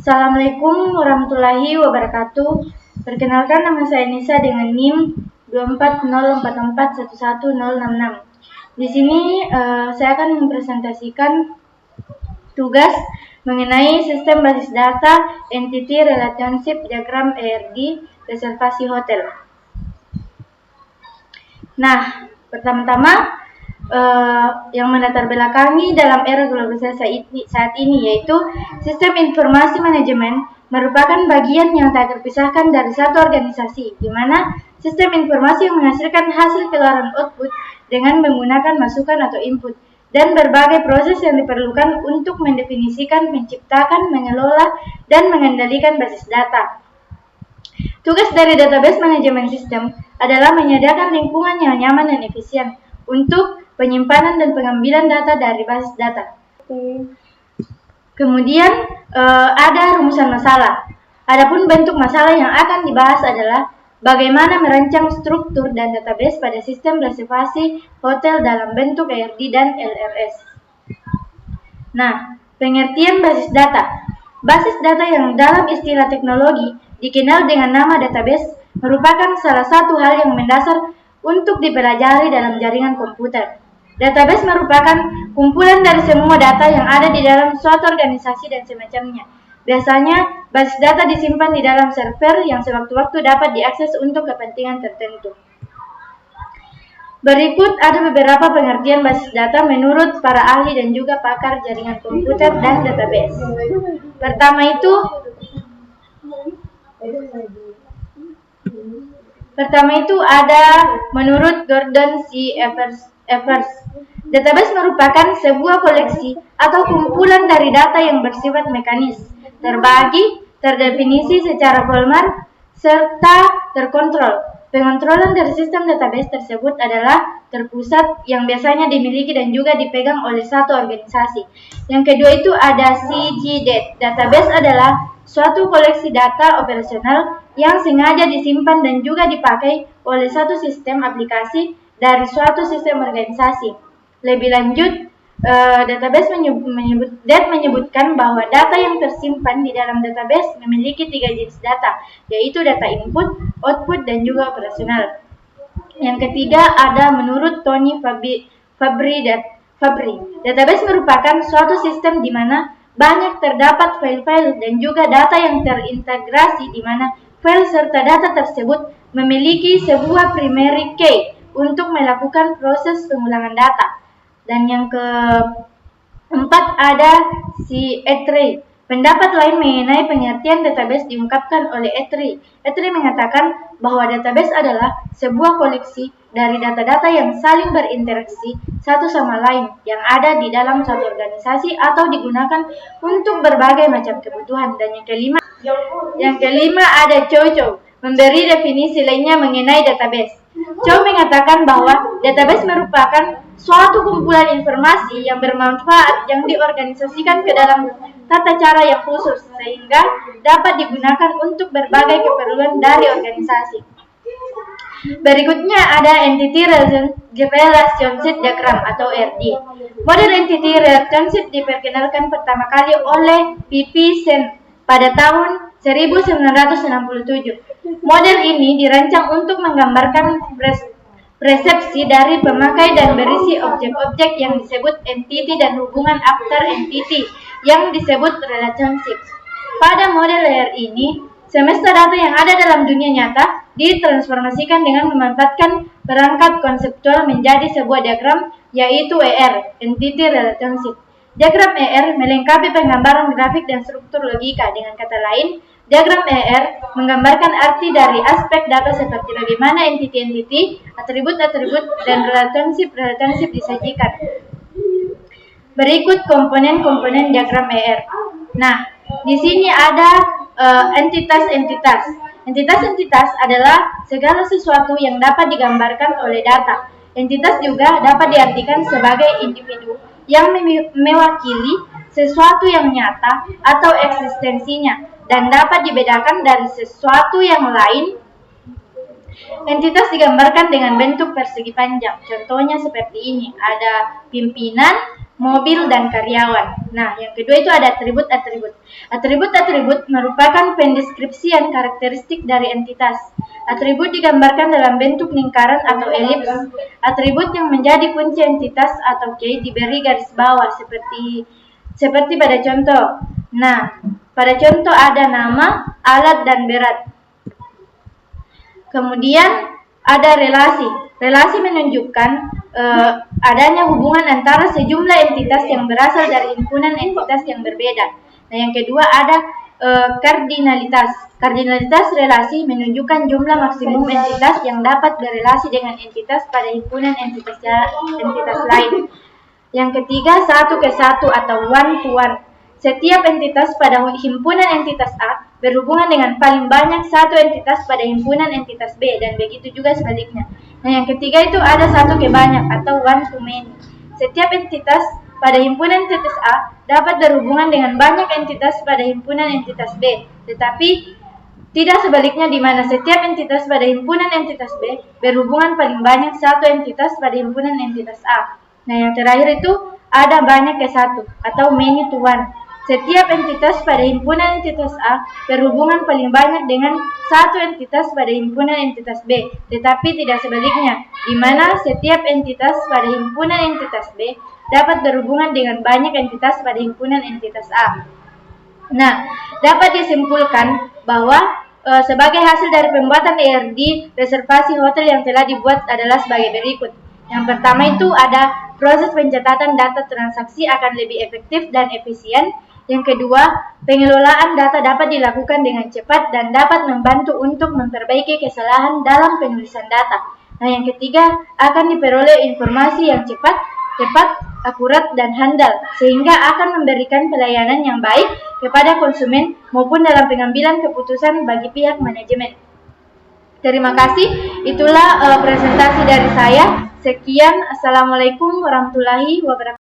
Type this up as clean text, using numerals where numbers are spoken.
Assalamualaikum warahmatullahi wabarakatuh. Perkenalkan, nama saya Nisa dengan NIM 24044111066. Di sini saya akan mempresentasikan tugas mengenai sistem basis data Entity Relationship Diagram ERD reservasi hotel. Nah, pertama-tama yang melatar belakangi dalam era globalisasi saat ini yaitu sistem informasi manajemen merupakan bagian yang tak terpisahkan dari satu organisasi, di mana sistem informasi yang menghasilkan hasil keluaran output dengan menggunakan masukan atau input dan berbagai proses yang diperlukan untuk mendefinisikan, menciptakan, mengelola, dan mengendalikan basis data. Tugas dari database manajemen sistem adalah menyediakan lingkungan yang nyaman dan efisien untuk penyimpanan dan pengambilan data dari basis data. Kemudian ada rumusan masalah. Adapun bentuk masalah yang akan dibahas adalah bagaimana merancang struktur dan database pada sistem reservasi hotel dalam bentuk ERD dan LRS. Nah, pengertian basis data. Basis data yang dalam istilah teknologi dikenal dengan nama database merupakan salah satu hal yang mendasar untuk dipelajari dalam jaringan komputer. Database merupakan kumpulan dari semua data yang ada di dalam suatu organisasi dan semacamnya. Biasanya, basis data disimpan di dalam server yang sewaktu-waktu dapat diakses untuk kepentingan tertentu. Berikut ada beberapa pengertian basis data menurut para ahli dan juga pakar jaringan komputer dan database. Pertama itu ada menurut Gordon C. Evers. Database merupakan sebuah koleksi atau kumpulan dari data yang bersifat mekanis, terbagi, terdefinisi secara formal, serta terkontrol. Pengontrolan dari sistem database tersebut adalah terpusat yang biasanya dimiliki dan juga dipegang oleh satu organisasi. Yang kedua itu ada CGDAT. Database adalah suatu koleksi data operasional yang sengaja disimpan dan juga dipakai oleh satu sistem aplikasi dari suatu sistem organisasi. Lebih lanjut, database menyebutkan bahwa data yang tersimpan di dalam database memiliki 3 jenis data, yaitu data input, output, dan juga operasional. Yang ketiga ada menurut Tony Fabry. Database merupakan suatu sistem di mana banyak terdapat file-file dan juga data yang terintegrasi di mana file serta data tersebut memiliki sebuah primary key untuk melakukan proses pengulangan data. Dan yang keempat ada si Etri. Pendapat lain mengenai pengertian database diungkapkan oleh Etri. Etri mengatakan bahwa database adalah sebuah koleksi dari data-data yang saling berinteraksi satu sama lain yang ada di dalam suatu organisasi atau digunakan untuk berbagai macam kebutuhan. Dan yang kelima ada Chow memberi definisi lainnya mengenai database. Chow mengatakan bahwa database merupakan suatu kumpulan informasi yang bermanfaat yang diorganisasikan ke dalam tata cara yang khusus sehingga dapat digunakan untuk berbagai keperluan dari organisasi. Berikutnya ada Entity Relationship Diagram atau ERD. Model Entity Relationship diperkenalkan pertama kali oleh P.P. Sen pada tahun 1967. Model ini dirancang untuk menggambarkan persepsi dari pemakai dan berisi objek-objek yang disebut entity dan hubungan after entity yang disebut relationship. Pada model layer ini, semesta data yang ada dalam dunia nyata ditransformasikan dengan memanfaatkan perangkat konseptual menjadi sebuah diagram, yaitu ER, Entity Relationship. Diagram ER melengkapi penggambaran grafik dan struktur logika. Dengan kata lain, diagram ER menggambarkan arti dari aspek data seperti bagaimana entity-entity, atribut-atribut, dan relationship disajikan. Berikut komponen-komponen diagram ER. Nah, di sini ada entitas-entitas. Entitas-entitas adalah segala sesuatu yang dapat digambarkan oleh data. Entitas juga dapat diartikan sebagai individu yang mewakili sesuatu yang nyata atau eksistensinya dan dapat dibedakan dari sesuatu yang lain. Entitas digambarkan dengan bentuk persegi panjang. Contohnya seperti ini, ada pimpinan, mobil, dan karyawan. Nah, yang kedua itu ada atribut-atribut. Atribut-atribut merupakan pendeskripsian karakteristik dari entitas. Atribut digambarkan dalam bentuk lingkaran atau elips. Atribut yang menjadi kunci entitas atau key diberi garis bawah seperti pada contoh. Nah, pada contoh ada nama, alat, dan berat. Kemudian ada relasi. Relasi menunjukkan adanya hubungan antara sejumlah entitas yang berasal dari himpunan entitas yang berbeda. Nah, yang kedua ada kardinalitas. Kardinalitas relasi menunjukkan jumlah maksimum entitas yang dapat berelasi dengan entitas pada himpunan entitas lain. Yang ketiga, 1 ke 1 atau one to one. Setiap entitas pada himpunan entitas A berhubungan dengan paling banyak satu entitas pada himpunan entitas B, dan begitu juga sebaliknya. Nah, yang ketiga itu ada 1 ke banyak atau one to many. Setiap entitas pada himpunan entitas A dapat berhubungan dengan banyak entitas pada himpunan entitas B, tetapi tidak sebaliknya, di mana setiap entitas pada himpunan entitas B berhubungan paling banyak satu entitas pada himpunan entitas A. Nah, yang terakhir itu ada banyak ke satu atau many to one. Setiap entitas pada himpunan entitas A berhubungan paling banyak dengan satu entitas pada himpunan entitas B, tetapi tidak sebaliknya, di mana setiap entitas pada himpunan entitas B dapat berhubungan dengan banyak entitas pada himpunan entitas A. Nah, dapat disimpulkan bahwa sebagai hasil dari pembuatan ERD, reservasi hotel yang telah dibuat adalah sebagai berikut. Yang pertama itu ada proses pencatatan data transaksi akan lebih efektif dan efisien. Yang kedua, pengelolaan data dapat dilakukan dengan cepat dan dapat membantu untuk memperbaiki kesalahan dalam penulisan data. Nah, yang ketiga, akan diperoleh informasi yang cepat, akurat, dan handal, sehingga akan memberikan pelayanan yang baik kepada konsumen maupun dalam pengambilan keputusan bagi pihak manajemen. Terima kasih, itulah presentasi dari saya. Sekian, Assalamualaikum warahmatullahi wabarakatuh.